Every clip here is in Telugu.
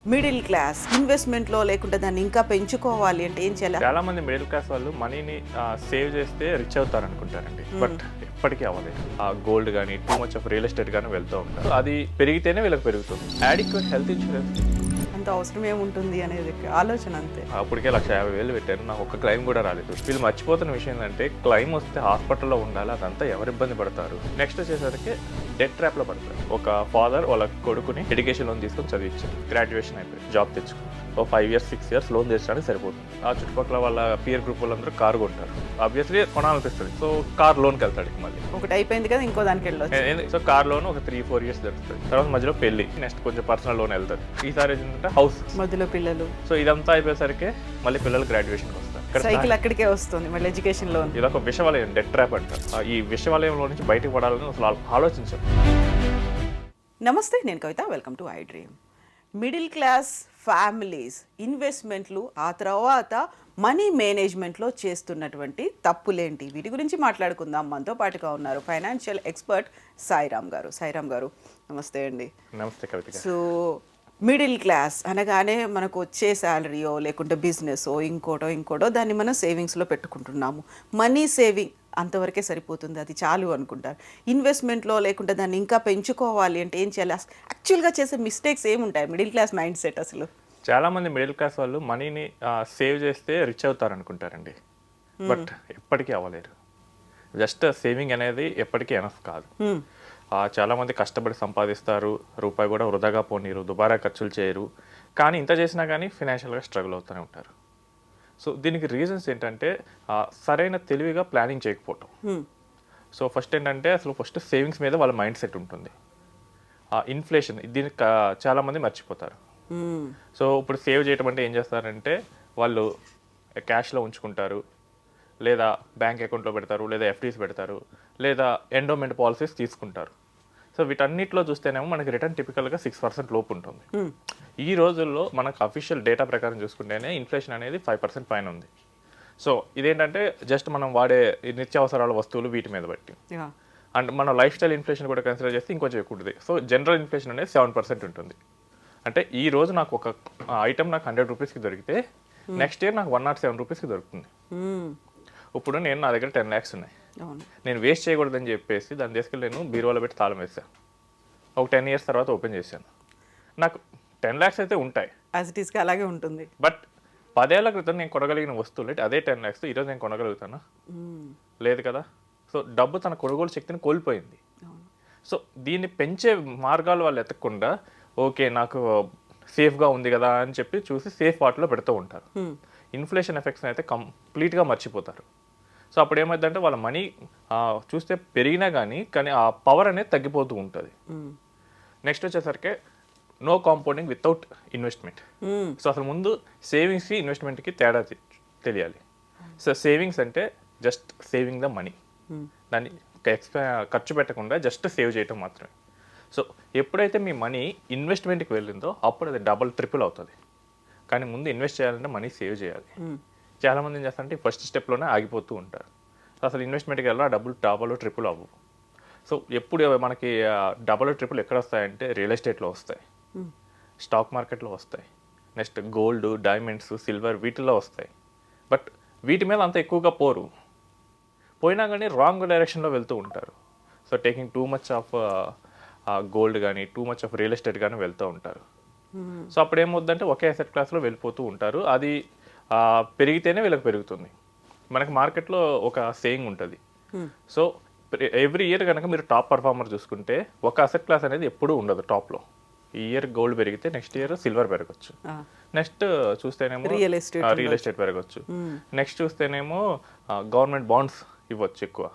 మిడిల్ క్లాస్ ఇన్వెస్ట్మెంట్లో లేకుంటే దాన్ని ఇంకా పెంచుకోవాలి అంటే ఏం చేయాలి? చాలా మంది మిడిల్ క్లాస్ వాళ్ళు మనీని సేవ్ చేస్తే రిచ్ అవుతారు అనుకుంటారండి. బట్ ఎప్పటికీ అవ్వలేదు. ఆ గోల్డ్ కానీ too much of real estate కానీ వెళ్తూ ఉంటారు. అది పెరిగితేనే వీళ్ళకి పెరుగుతుంది. యాడిక్వేట్ హెల్త్ ఇన్సూరెన్స్ అంత అవసరం ఏముంటుంది అనేది ఆలోచన అంతే. అప్పటికే 1,50,000 పెట్టారు, నాకు ఒక్క క్లైమ్ కూడా రాలేదు. వీళ్ళు మర్చిపోతున్న విషయం ఏంటంటే క్లైమ్ వస్తే హాస్పిటల్లో ఉండాలి, అదంతా ఎవరు ఇబ్బంది పడతారు. నెక్స్ట్ వచ్చేసరికి డెట్ ట్రాప్ లో పడతారు. ఒక ఫాదర్ వాళ్ళ కొడుకుని ఎడ్యుకేషన్ లోన్ తీసుకొని చదివించారు, గ్రాడ్యుయేషన్ అయిపోయి జాబ్ తెచ్చుకుని ఒక 5 years 6 years లోన్ తెచ్చడానికి సరిపోతుంది. ఆ చుట్టుపక్కల వాళ్ళ పియర్ గ్రూప్ వాళ్ళందరూ కారు కొంటారు. ఆబ్వియస్లీ కొనాలనిపిస్తుంది, సో కార్ లోన్కి వెళ్తాడు. మళ్ళీ ఒకటి అయిపోయింది కదా, ఇంకో దానికి వెళ్ళొచ్చు. సో కార్ లోన్ ఒక 3-4 years దొరుకుతుంది. తర్వాత మధ్యలో పెళ్లి, నెక్స్ట్ కొంచెం పర్సనల్ లోన్ వెళ్తుంది. ఈసారి ఏంటంటే హౌస్, మధ్యలో పిల్లలు. సో ఇదంతా అయిపోయేసరికి మళ్ళీ పిల్లలు గ్రాడ్యుయేషన్కి వస్తారు. సైకిల్ అక్కడికే వస్తుంది, మళ్ళీ ఎడ్యుకేషన్ లోన్. ఇది ఒక విషవలయం, డెట్ ట్రాప్ అంటారు. ఈ విషవలయంలో నుంచి బయటకు పడాలని అసలు ఆలోచించారు. నమస్తే, నేను Kavitha. Welcome to I dream. Middle class families ఇన్వెస్ట్మెంట్లు, ఆ తర్వాత మనీ మేనేజ్మెంట్లో చేస్తున్నటువంటి తప్పులేంటి, వీటి గురించి మాట్లాడుకుందాం. మనతో పాటుగా ఉన్నారు ఫైనాన్షియల్ ఎక్స్పర్ట్ సాయిరామ్ గారు. సాయిరామ్ గారు, నమస్తే అండి. నమస్తే కవిత. సో మిడిల్ క్లాస్ అనగానే మనకు వచ్చే శాలరీయో లేకుంటే బిజినెస్ ఇంకోటో దాన్ని మనం సేవింగ్స్లో పెట్టుకుంటున్నాము. మనీ సేవింగ్ అంతవరకే సరిపోతుంది, అది చాలు అనుకుంటారు. ఇన్వెస్ట్మెంట్లో లేకుంటే దాన్ని ఇంకా పెంచుకోవాలి అంటే ఏం చేయాలి? యాక్చువల్గా చేసే మిస్టేక్స్ ఏముంటాయి మిడిల్ క్లాస్ మైండ్ సెట్ అసలు? చాలా మంది మిడిల్ క్లాస్ వాళ్ళు మనీని సేవ్ చేస్తే రిచ్ అవుతారు అనుకుంటారండి. బట్ ఎప్పటికీ అవ్వలేరు. జస్ట్ సేవింగ్ అనేది ఎప్పటికీ ఎనఫ్ కాదు. చాలా మంది కష్టపడి సంపాదిస్తారు, రూపాయి కూడా వృధాగా పోనీరు, దుబారా ఖర్చులు చేయరు. కానీ ఇంత చేసినా కానీ ఫినాన్షియల్గా స్ట్రగుల్ అవుతూనే ఉంటారు. సో దీనికి రీజన్స్ ఏంటంటే సరైన తెలివిగా ప్లానింగ్ చేయకపోవటం. సో ఫస్ట్ ఏంటంటే ఫస్ట్ సేవింగ్స్ మీద వాళ్ళ మైండ్ సెట్ ఉంటుంది. ఇన్ఫ్లేషన్ దీనికి చాలామంది మర్చిపోతారు. సో ఇప్పుడు సేవ్ చేయటం అంటే ఏం చేస్తారంటే వాళ్ళు క్యాష్లో ఉంచుకుంటారు, లేదా బ్యాంక్ అకౌంట్లో పెడతారు, లేదా ఎఫ్డీస్ పెడతారు, లేదా ఎండోమెంట్ పాలసీస్ తీసుకుంటారు. సో వీటన్నిటిలో చూస్తేనేమో మనకి రిటర్న్ టిపికల్గా 6% లోపు ఉంటుంది. ఈ రోజుల్లో మనకు అఫీషియల్ డేటా ప్రకారం చూసుకుంటేనే ఇన్ఫ్లేషన్ అనేది 5% పైన ఉంది. సో ఇదేంటంటే జస్ట్ మనం వాడే నిత్యావసరాల వస్తువులు వీటి మీద బట్టి. అండ్ మన లైఫ్ స్టైల్ ఇన్ఫ్లేషన్ కూడా కన్సిడర్ చేస్తే ఇంకొంచెం ఎక్కువ ఉంటుంది. సో జనరల్ ఇన్ఫ్లేషన్ అనేది 7% ఉంటుంది. అంటే ఈ రోజు నాకు ఒక ఐటమ్ నాకు 100 రూపీస్కి దొరికితే నెక్స్ట్ ఇయర్ నాకు 107 రూపీస్కి దొరుకుతుంది. ఇప్పుడు నా దగ్గర 10 lakhs ఉన్నాయి, నేను వేస్ట్ చేయకూడదని చెప్పేసి దాన్ని తీసుకెళ్ళి నేను బీరువాలో పెట్టి తాళం వేసాను. ఒక 10 years తర్వాత ఓపెన్ చేశాను, నాకు 10 lakhs అయితే ఉంటాయి, యాజ్ ఇట్ ఈస్గా అలాగే ఉంటుంది. బట్ 10 ఏళ్ల క్రితం నేను కొనగలిగిన వస్తువులు అదే 10 lakhs ఈరోజు నేను కొనగలుగుతానా? లేదు కదా. సో డబ్బు తన కొనుగోలు శక్తిని కోల్పోయింది. సో దీన్ని పెంచే మార్గాలు వాళ్ళు ఎత్తకుండా ఓకే నాకు సేఫ్గా ఉంది కదా అని చెప్పి చూసి సేఫ్ వాటిలో పెడుతూ ఉంటారు. ఇన్ఫ్లేషన్ ఎఫెక్ట్స్ అయితే కంప్లీట్గా మర్చిపోతారు. సో అప్పుడు ఏమైందంటే వాళ్ళ మనీ చూస్తే పెరిగినా కానీ ఆ పవర్ అనేది తగ్గిపోతూ ఉంటుంది. నెక్స్ట్ వచ్చేసరికి no compounding without investment. So అసలు ముందు సేవింగ్స్కి ఇన్వెస్ట్మెంట్కి తేడా తెలియాలి. సో సేవింగ్స్ అంటే జస్ట్ సేవింగ్ ద మనీ, దాన్ని ఖర్చు పెట్టకుండా జస్ట్ సేవ్ చేయటం మాత్రమే. సో ఎప్పుడైతే మీ మనీ ఇన్వెస్ట్మెంట్కి వెళ్ళిందో అప్పుడు అది డబుల్ ట్రిపుల్ అవుతుంది. కానీ ముందు ఇన్వెస్ట్ చేయాలంటే మనీ సేవ్ చేయాలి. చాలామంది ఏం చేస్తారంటే ఫస్ట్ స్టెప్లోనే ఆగిపోతూ ఉంటారు. అసలు ఇన్వెస్ట్మెంట్కి వెళ్ళినా డబ్బులు డబుల్ ట్రిపుల్ అవ్వవు. సో ఎప్పుడు మనకి డబుల్ ట్రిపుల్ ఎక్కడ వస్తాయంటే రియల్ ఎస్టేట్లో వస్తాయి, స్టాక్ మార్కెట్లో వస్తాయి, నెక్స్ట్ గోల్డ్, డైమండ్స్, సిల్వర్ వీటిల్లో వస్తాయి. బట్ వీటి మీద అంత ఎక్కువగా పోయినా కానీ రాంగ్ డైరెక్షన్లో వెళ్తూ ఉంటారు. So taking too much of gold కానీ too much of real estate కానీ వెళ్తూ ఉంటారు. సో అప్పుడు ఏమవుద్దంటే ఒకే అసెట్ క్లాస్లో వెళ్ళిపోతూ ఉంటారు. అది పెరిగితేనే వీళ్ళకి పెరుగుతుంది. మనకి మార్కెట్లో ఒక సేయింగ్ ఉంటుంది. సో ఎవ్రీ ఇయర్ కనుక మీరు టాప్ పర్ఫార్మర్ చూసుకుంటే ఒక అసెట్ క్లాస్ అనేది ఎప్పుడూ ఉండదు టాప్లో. ఈ ఇయర్ గోల్డ్ పెరిగితే నెక్స్ట్ ఇయర్ సిల్వర్ పెరగచ్చు, నెక్స్ట్ చూస్తేనేమో రియల్ ఎస్టేట్ పెరగచ్చు, నెక్స్ట్ చూస్తేనేమో గవర్నమెంట్ బాండ్స్ ఇవ్వచ్చు ఎక్కువ,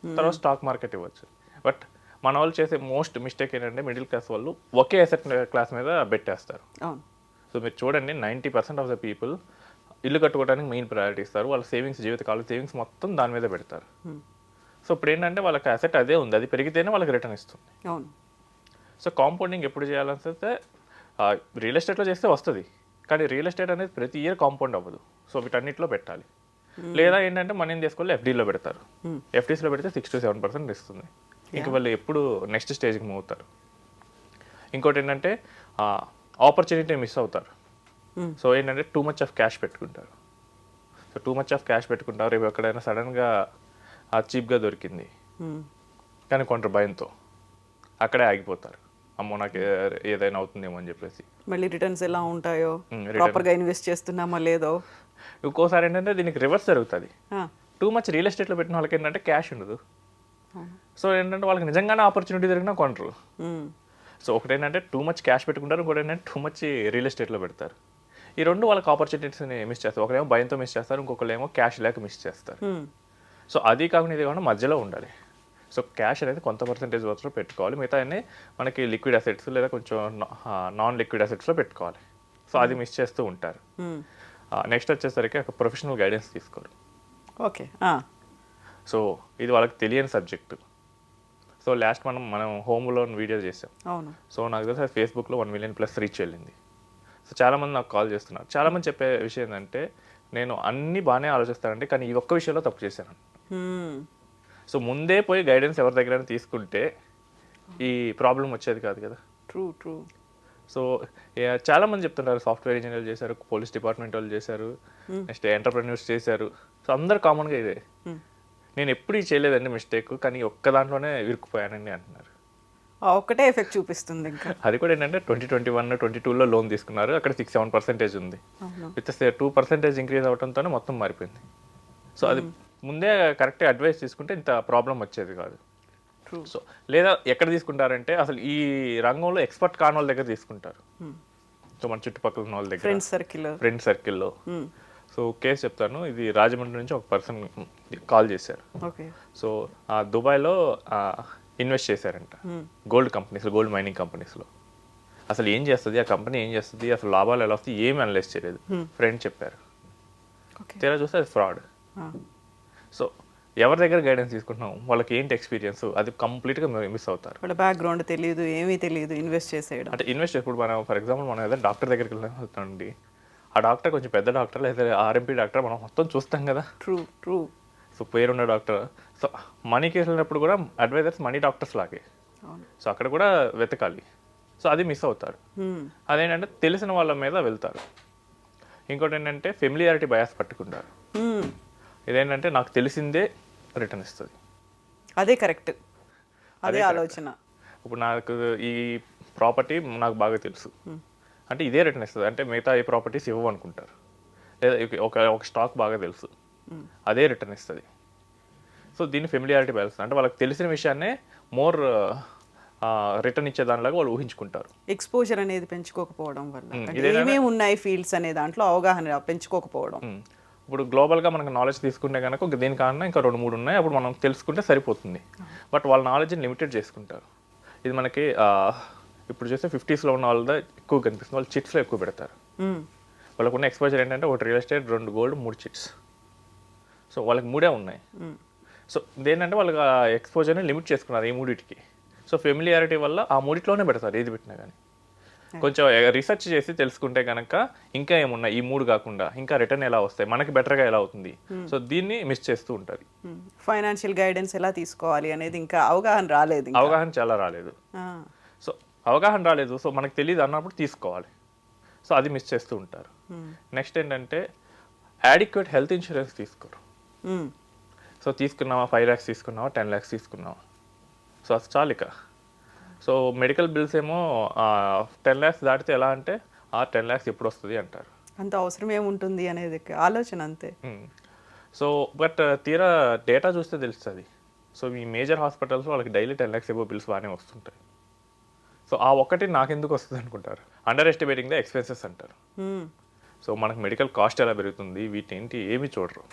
తర్వాత స్టాక్ మార్కెట్ ఇవ్వచ్చు. బట్ మన వాళ్ళు చేసే మోస్ట్ మిస్టేక్ ఏంటంటే మిడిల్ క్లాస్ వాళ్ళు ఒకే అసెట్ క్లాస్ మీద పెట్టేస్తారు. సో మీరు చూడండి 90% ఆఫ్ ద పీపుల్ ఇల్లు కట్టుకోవడానికి మెయిన్ ప్రయారిటీ ఇస్తారు. వాళ్ళ జీవితకాల సేవింగ్స్ మొత్తం దాని మీద పెడతారు. సో ఇప్పుడు ఏంటంటే వాళ్ళకి అసెట్ అదే ఉంది, అది పెరిగితేనే వాళ్ళకి రిటర్న్ ఇస్తుంది. సో కాంపౌండింగ్ ఎప్పుడు చేయాలంటే రియల్ ఎస్టేట్లో చేస్తే వస్తుంది, కానీ రియల్ ఎస్టేట్ అనేది ప్రతి ఇయర్ కాంపౌండ్ అవ్వదు. సో వీటన్నిటిలో పెట్టాలి. లేదా ఏంటంటే మనీని తీసుకోవాలి ఎఫ్డీలో పెడతారు. ఎఫ్డీస్లో పెడితే 6 to 7% ఇస్తుంది. ఇంక వాళ్ళు ఎప్పుడు నెక్స్ట్ స్టేజ్కి మూవ్ అవుతారు. ఇంకోటి ఏంటంటే ఆపర్చునిటీ మిస్ అవుతారు. సో ఏంటంటే టూ మచ్ ఆఫ్ క్యాష్ పెట్టుకుంటారు. So two much of cash పెట్టుకుంటారు, రేపు ఎక్కడైనా సడన్గా చీప్గా దొరికింది కానీ కొంటారు భయంతో, అక్కడే ఆగిపోతారు. అమ్మో నాకు ఏదైనా అవుతుందేమో అని చెప్పేసి. మళ్ళీ రిటర్న్స్ ఎలా ఉంటాయో, ప్రాపర్గా ఇన్వెస్ట్ చేస్తున్నామా లేదో. ఇంకోసారి ఏంటంటే దీనికి రివర్స్ జరుగుతుంది. టూ మచ్ రియల్ ఎస్టేట్లో పెట్టిన వాళ్ళకి ఏంటంటే క్యాష్ ఉండదు. సో ఏంటంటే వాళ్ళకి నిజంగానే ఆపర్చునిటీ దొరికినా కొనరు. సో ఒకటి ఏంటంటే టూ మచ్ క్యాష్ పెట్టుకుంటారు, ఇంకోటి ఏంటంటే టూ మచ్ రియల్ ఎస్టేట్లో పెడతారు. ఈ రెండు వాళ్ళకి ఆపర్చునిటీస్ని మిస్ చేస్తారు. ఒకరేమో భయంతో మిస్ చేస్తారు, ఇంకొకరు ఏమో క్యాష్ లేక మిస్ చేస్తారు. సో అది కాకుండా ఇది కాకుండా మధ్యలో ఉండాలి. సో క్యాష్ అనేది కొంత పర్సెంటేజ్ వరకు పెట్టుకోవాలి, మిగతా అన్నీ మనకి లిక్విడ్ అసెట్స్ లేదా కొంచెం నాన్ లిక్విడ్ అసెట్స్లో పెట్టుకోవాలి. సో అది మిస్ చేస్తూ ఉంటారు. నెక్స్ట్ వచ్చేసరికి ఒక ప్రొఫెషనల్ గైడెన్స్ తీసుకోరు. ఓకే. సో ఇది వాళ్ళకి తెలియని సబ్జెక్టు. సో లాస్ట్ మనం హోమ్ లోన్ వీడియో చేసాం. అవును. సో నాకు తెలిసి ఫేస్బుక్లో 1 million+ రీచ్ వెళ్ళింది. సో చాలామంది నాకు కాల్ చేస్తున్నారు. చాలామంది చెప్పే విషయం ఏంటంటే నేను అన్నీ బాగానే ఆలోచిస్తానండి కానీ ఈ ఒక్క విషయంలో తప్పు చేశాను. సో ముందే పోయి గైడెన్స్ ఎవరి దగ్గర తీసుకుంటే ఈ ప్రాబ్లం వచ్చేది కాదు కదా. ట్రూ. సో చాలామంది చెప్తుంటారు సాఫ్ట్వేర్ ఇంజనీర్లు చేశారు, పోలీస్ డిపార్ట్మెంట్ వాళ్ళు చేశారు, నెక్స్ట్ ఎంటర్ప్రెన్యూర్స్ చేశారు. సో అందరు కామన్గా ఇదే. నేను ఎప్పుడు చేయలేదండి మిస్టేక్, కానీ ఒక్క దాంట్లోనే ఇరుక్కుపోయానండి అంటున్నారు. ఒక్కటే ఎఫెక్ట్ చూపిస్తుంది ఇంకా. అది కూడా ఏంటంటే 2021, 2022లో లోన్ తీసుకున్నారు, అక్కడ 6-7% ఉంది. విత్ 2% ఇంక్రీజ్ అవడంతోనే మొత్తం మారిపోయింది. సో అది ముందే కరెక్ట్గా అడ్వైస్ తీసుకుంటే ఇంత ప్రాబ్లం వచ్చేది కాదు. సో లేదా ఎక్కడ తీసుకుంటారంటే అసలు ఈ రంగంలో ఎక్స్పర్ట్ కాని వాళ్ళ దగ్గర తీసుకుంటారు. సో మన చుట్టుపక్కల ఉన్న వాళ్ళ దగ్గర, ఫ్రెండ్ సర్కిల్లో. సో కేసు చెప్తాను. ఇది రాజమండ్రి నుంచి ఒక పర్సన్ కాల్ చేశారు. సో దుబాయ్లో ఇన్వెస్ట్ చేశారంట గోల్డ్ మైనింగ్ కంపెనీస్లో. అసలు ఏం చేస్తుంది ఆ కంపెనీ, ఏం చేస్తుంది, అసలు లాభాలు ఎలా వస్తాయి ఏమి అనలైజ్ చేయలేదు. ఫ్రెండ్ చెప్పారు. తీరా చూస్తే అది ఫ్రాడ్. సో ఎవరి దగ్గర గైడెన్స్ తీసుకుంటున్నాం, వాళ్ళకి ఏంటి ఎక్స్పీరియన్స్, అది కంప్లీట్గా మిస్ అవుతారు. వాళ్ళ బ్యాక్గ్రౌండ్ తెలియదు, ఏమీ తెలియదు, ఇన్వెస్ట్ చేసేయడం. అంటే ఇన్వెస్ట్ ఇప్పుడు మనం ఫర్ ఎగ్జాంపుల్ మనం ఏదైనా డాక్టర్ దగ్గరికి వెళ్తామండి, ఆ డాక్టర్ కొంచెం పెద్ద డాక్టర్ లేదా ఆర్ఎంపీ డాక్టర్ మనం మొత్తం చూస్తాం కదా. ట్రూ. సో పేరున్న డాక్టర్. సో మనీకి వెళ్ళినప్పుడు కూడా అడ్వైజర్స్ మనీ డాక్టర్స్ లాగే. సో అక్కడ కూడా వెతకాలి. సో అది మిస్ అవుతారు. అదేంటంటే తెలిసిన వాళ్ళ మీద వెళ్తారు. ఇంకోటి ఏంటంటే ఫెమిలియారిటీ బయాస్ పట్టుకుంటారు. ఇదేంటంటే నాకు తెలిసిందే రిటర్న్ ఇస్తుంది. అదే కరెక్ట్, అదే ఆలోచన. ఇప్పుడు నాకు ఈ ప్రాపర్టీ నాకు బాగా తెలుసు అంటే ఇదే రిటర్న్ ఇస్తుంది, అంటే మిగతా ఈ ప్రాపర్టీస్ ఇవ్వవు అనుకుంటారు. లేదా ఒక స్టాక్ బాగా తెలుసు, అదే రిటర్న్ ఇస్తుంది. సో దీన్ని ఫెమిలియారిటీ బ్యాలెన్స్ అంటే వాళ్ళకి తెలిసిన విషయాన్నే మోర్ రిటర్న్ ఇచ్చే దానిలాగా వాళ్ళు ఊహించుకుంటారు. ఎక్స్పోజర్ అనేది పెంచుకోకపోవడం వల్ల, ఏమేమి ఉన్నాయి ఫీల్డ్స్ అనే దాంట్లో అవగాహన పెంచుకోకపోవడం. ఇప్పుడు గ్లోబల్గా మనకు నాలెడ్జ్ తీసుకుంటే కనుక దీనికన్నా ఇంకా 2-3 ఉన్నాయి, అప్పుడు మనం తెలుసుకుంటే సరిపోతుంది. బట్ వాళ్ళ నాలెడ్జ్ని లిమిటెడ్ చేసుకుంటారు. ఇది మనకి ఇప్పుడు చూస్తే 50s ఉన్న వాళ్ళ ఎక్కువ కనిపిస్తుంది. వాళ్ళు చిట్స్లో ఎక్కువ పెడతారు. వాళ్ళకున్న ఎక్స్పోజర్ ఏంటంటే ఒకటి real estate, 2 gold, 3 chits. So వాళ్ళకి 3 ఉన్నాయి. సో ఇదేంటంటే వాళ్ళకి ఎక్స్పోజర్ని లిమిట్ చేసుకున్నారు ఈ 3టికి. సో ఫెమిలియారిటీ వల్ల ఆ 3లోనే పెడతారు ఏది పెట్టినా కానీ. కొంచెం రీసెర్చ్ చేసి తెలుసుకుంటే కనుక ఇంకా ఏమున్నాయి ఈ 3 కాకుండా ఇంకా రిటర్న్ ఎలా వస్తాయి, మనకి బెటర్గా ఎలా అవుతుంది. సో దీన్ని మిస్ చేస్తూ ఉంటారు. ఫైనాన్షియల్ గైడెన్స్ ఎలా తీసుకోవాలి అనేది ఇంకా అవగాహన రాలేదు. అవగాహన చాలా రాలేదు. సో అవగాహన రాలేదు, సో మనకు తెలియదు అన్నప్పుడు తీసుకోవాలి. సో అది మిస్ చేస్తూ ఉంటారు. నెక్స్ట్ ఏంటంటే యాడిక్వేట్ హెల్త్ ఇన్సూరెన్స్ తీసుకోరు. సో తీసుకున్నావా 5 lakhs తీసుకున్నావా 10 lakhs తీసుకున్నావా, సో అది చాలిక. సో మెడికల్ బిల్స్ ఏమో 10 lakhs దాటితే ఎలా అంటే 10 lakhs ఎప్పుడు వస్తుంది అంటారు. అంత అవసరం ఏముంటుంది అనేది ఆలోచన అంతే. సో బట్ తీరా డేటా చూస్తే తెలుస్తుంది. సో ఈ మేజర్ హాస్పిటల్స్ వాళ్ళకి డైలీ 10 lakhs ఎబో బిల్స్ బాగానే వస్తుంటాయి. సో ఆ ఒక్కటి నాకెందుకు వస్తుంది అనుకుంటారు. అండర్ ఎస్టిమేటింగ్ ద ఎక్స్పెన్సెస్ అంటారు. సో మనకు మెడికల్ కాస్ట్ ఎలా పెరుగుతుంది వీటేంటి ఏమి చూడరు.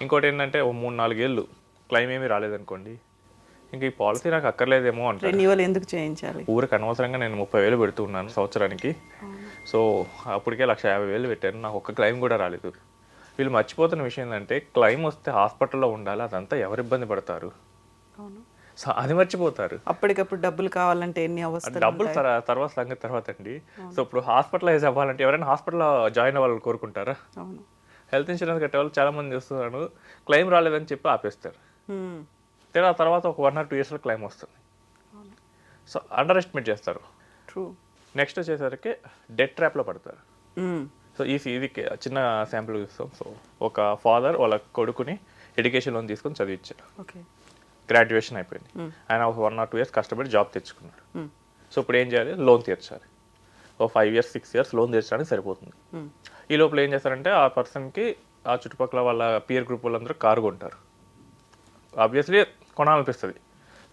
ఇంకోటి ఏంటంటే 3-4 ఏళ్ళు క్లెయిమ్ ఏమీ రాలేదనుకోండి, ఇంకా ఈ పాలసీ నాకు అక్కర్లేదేమో అంటారు. రెన్యువల్ ఎందుకు చేయించాలి, ఊరికి అనవసరంగా నేను 30,000 పెడుతున్నాను సంవత్సరానికి. సో అప్పటికే 150,000 పెట్టాను, నాకు ఒక్క క్లెయిమ్ కూడా రాలేదు. వీళ్ళు మర్చిపోతున్న విషయం ఏంటంటే క్లెయిమ్ వస్తే హాస్పిటల్లో ఉండాలి, అదంతా ఎవరు ఇబ్బంది పడతారు. సో అది మర్చిపోతారు. అప్పటికప్పుడు డబ్బులు కావాలంటే ఎన్ని అవసరం, డబ్బులు తర్వాత సంగతి తర్వాత అండి. సో ఇప్పుడు హాస్పిటలైజ్ అవ్వాలంటే ఎవరైనా హాస్పిటల్లో జాయిన్ అవ్వాలని కోరుకుంటారా? హెల్త్ ఇన్సూరెన్స్ కట్టే వాళ్ళు చాలా మంది చేస్తున్నారు, క్లెయిమ్ రాలేదని చెప్పి ఆపేస్తారు. ఆ తర్వాత ఒక 1 or 2 yearsలో క్లైమ్ వస్తుంది. సో అండర్ ఎస్టిమేట్ చేస్తారు. ట్రూ. నెక్స్ట్ వచ్చేసరికి డెట్ ట్రాప్లో పడతారు. సో ఇది చిన్న శాంపుల్ చూస్తాం. సో ఒక ఫాదర్ వాళ్ళ కొడుకుని ఎడ్యుకేషన్ లోన్ తీసుకొని చదివించారు. ఓకే. గ్రాడ్యుయేషన్ అయిపోయింది. ఆయన ఒక 1 or 2 years కష్టపడి జాబ్ తెచ్చుకున్నాడు. సో ఇప్పుడు ఏం చేయాలి, లోన్ తీర్చాలి. ఓ 5 years 6 years లోన్ తీర్చడానికి సరిపోతుంది. ఈ లోపల ఏం చేస్తారంటే ఆ పర్సన్కి ఆ చుట్టుపక్కల వాళ్ళ పియర్ గ్రూప్ వాళ్ళందరూ కారు కొంటారు. ఆబ్వియస్లీ కొనాలనిపిస్తుంది.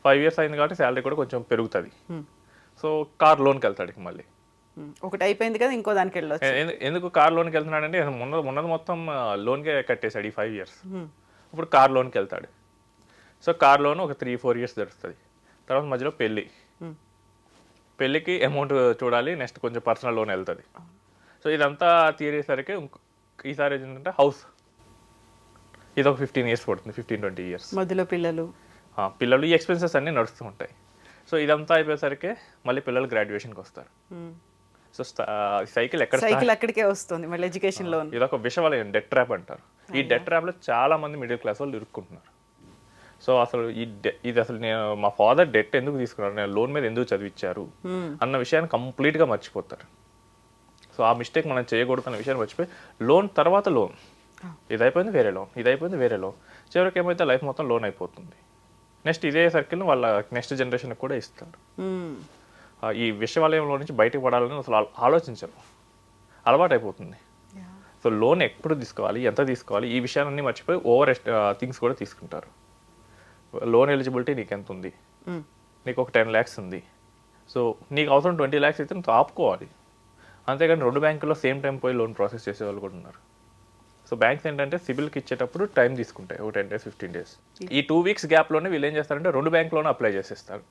5 years అయింది కాబట్టి శాలరీ కూడా కొంచెం పెరుగుతుంది. సో కార్ లోన్కి వెళ్తాడు ఇక మళ్ళీ. ఒకటి అయిపోయింది కదా, ఇంకో దానికి వెళ్ళొచ్చు. ఎందుకు కార్ లోన్కి వెళ్తున్నాడంటే ఉన్నది మొత్తం లోన్కే కట్టేశాడు ఈ 5 years. ఇప్పుడు కార్ లోన్కి వెళ్తాడు. సో కార్ లోన్ ఒక 3-4 years జరుగుతుంది. తర్వాత మధ్యలో పెళ్ళికి అమౌంట్ చూడాలి. నెక్స్ట్ కొంచెం పర్సనల్ లోన్ వెళ్తుంది. సో ఇదంతా తీరేసరికి ఈసారి ఏంటంటే హౌస్, ఇది ఒక 15 years పడుతుంది, 15-20 years. మధ్యలో పిల్లలు ఈ ఎక్స్పెన్సెస్ అన్నీ నడుస్తూ ఉంటాయి. సో ఇదంతా అయిపోయేసరికి మళ్ళీ పిల్లలు గ్రాడ్యుయేషన్కి వస్తారు. సో సైకిల్ అక్కడికే వస్తుంది మళ్ళీ ఎడ్యుకేషన్ లోన్. ఇది ఒక విషవలయం, డెట్ ట్రాప్ అంటారు. ఈ డెట్ ట్రాప్లో చాలా మంది మిడిల్ క్లాస్ వాళ్ళు ఇరుక్కుంటున్నారు. సో అసలు ఇది అసలు నేను మా ఫాదర్ డెట్ ఎందుకు తీసుకున్నాను, నేను లోన్ మీద ఎందుకు చదివించారు అన్న విషయాన్ని కంప్లీట్గా మర్చిపోతారు. సో ఆ మిస్టేక్ మనం చేయకూడదు అన్న విషయాన్ని మర్చిపోయి లోన్ తర్వాత లోన్, ఇది అయిపోయింది వేరే లోన్, ఇది అయిపోయింది వేరే లోన్, చివరికి ఏమైతే లైఫ్ మొత్తం లోన్ అయిపోతుంది. నెక్స్ట్ ఇదే సర్కిల్ వాళ్ళ నెక్స్ట్ జనరేషన్కి కూడా ఇస్తారు. ఈ విషవలయంలో నుంచి బయటకు పడాలని అసలు ఆలోచించరు, అలవాటు అయిపోతుంది. సో లోన్ ఎప్పుడు తీసుకోవాలి, ఎంత తీసుకోవాలి, ఈ విషయాలన్నీ మర్చిపోయి ఓవర్ థింగ్స్ కూడా తీసుకుంటారు. లోన్ ఎలిజిబిలిటీ నీకు ఎంత ఉంది, నీకు ఒక 10 lakhs ఉంది, సో నీకు అవసరం 20 lakhs అయితే నువ్వు ఆపుకోవాలి. అంతేగాని 2 బ్యాంకుల్లో సేమ్ టైం పోయి లోన్ ప్రాసెస్ చేసే వాళ్ళు కూడా ఉన్నారు. సో బ్యాంక్స్ ఏంటంటే సిబిల్కి ఇచ్చేటప్పుడు టైం తీసుకుంటాయి, ఒక 10 days 15 days. ఈ 2 weeks గ్యాప్లోనే వీళ్ళు ఏం చేస్తారంటే 2 బ్యాంకులోనే అప్లై చేసేస్తారు.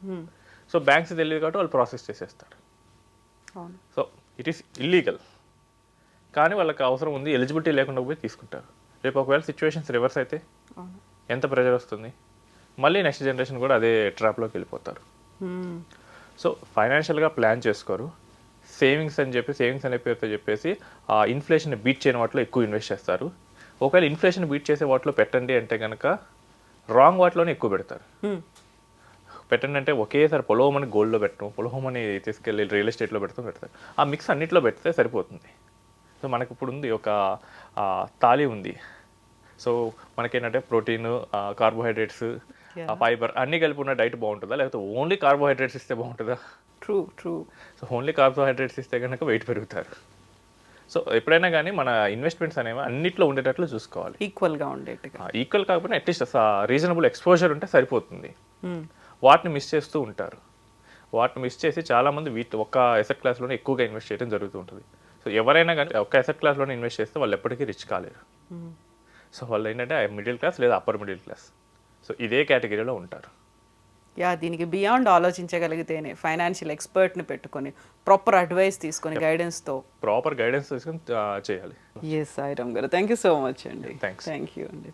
సో బ్యాంక్స్ తెలియదు కాబట్టి వాళ్ళు ప్రాసెస్ చేసేస్తారు. సో ఇట్ ఈస్ ఇల్లీగల్, కానీ వాళ్ళకి అవసరం ఉంది, ఎలిజిబిలిటీ లేకుండా పోయి తీసుకుంటారు. రేపు ఒకవేళ సిచ్యువేషన్స్ రివర్స్ అయితే ఎంత ప్రెజర్ వస్తుంది, మళ్ళీ నెక్స్ట్ జనరేషన్ కూడా అదే ట్రాప్లోకి వెళ్ళిపోతారు. సో ఫైనాన్షియల్గా ప్లాన్ చేసుకోరు. సేవింగ్స్ అనే పేరుతో చెప్పేసి ఆ ఇన్ఫ్లేషన్ బీట్ చేయని వాటిలో ఎక్కువ ఇన్వెస్ట్ చేస్తారు. ఒకవేళ ఇన్ఫ్లేషన్ బీట్ చేసే వాటిలో పెట్టండి అంటే కనుక రాంగ్ వాటిలోనే ఎక్కువ పెడతారు. పెట్టండి అంటే ఒకేసారి పొలవమని గోల్డ్లో పెట్టడం, పొలవమని తీసుకెళ్ళి రియల్ ఎస్టేట్లో పెడతారు. ఆ మిక్స్ అన్నిట్లో పెడితే సరిపోతుంది. సో మనకి ఇప్పుడు ఉంది ఒక తాళి ఉంది. సో మనకేంటంటే ప్రోటీన్, కార్బోహైడ్రేట్స్, ఫైబర్ అన్నీ కలిపి ఉన్న డైట్ బాగుంటుందా, లేకపోతే ఓన్లీ కార్బోహైడ్రేట్స్ ఇస్తే బాగుంటుందా? ట్రూ. సో ఓన్లీ కార్బోహైడ్రేట్స్ ఇస్తే కనుక వెయిట్ పెరుగుతారు. సో ఎప్పుడైనా కానీ మన ఇన్వెస్ట్మెంట్స్ అనేవి అన్నిట్లో ఉండేటట్లు చూసుకోవాలి, ఈక్వల్గా ఉండేట్టుగా. ఈక్వల్ కాకపోయినా అట్లీస్ట్ రీజనబుల్ ఎక్స్పోజర్ ఉంటే సరిపోతుంది. వాటిని మిస్ చేస్తూ ఉంటారు. వాటిని మిస్ చేసి చాలామంది ఒక్క ఎసెట్ క్లాస్లోనే ఎక్కువగా ఇన్వెస్ట్ చేయడం జరుగుతూ ఉంటుంది. సో ఎవరైనా కానీ ఒక్క ఎసెట్ క్లాస్లోనే ఇన్వెస్ట్ చేస్తే వాళ్ళు ఎప్పటికీ రిచ్ కాలేరు. సో వాళ్ళు ఏంటంటే మిడిల్ క్లాస్ లేదా అప్పర్ మిడిల్ క్లాస్, సో ఇదే కేటగిరీలో ఉంటారు. దీనికి బియాండ్ ఆలోచించగలిగితేనే ఫైనాన్షియల్ ఎక్స్పర్ట్ని పెట్టుకొని ప్రాపర్ అడ్వైస్ తీసుకొని గైడెన్స్తో ప్రాపర్ గైడెన్స్ తీసుకొని చేయాలి. సాయిరామ్ గారు, థ్యాంక్ యూ సో మచ్ అండి. థ్యాంక్స్. థ్యాంక్ యూ అండి.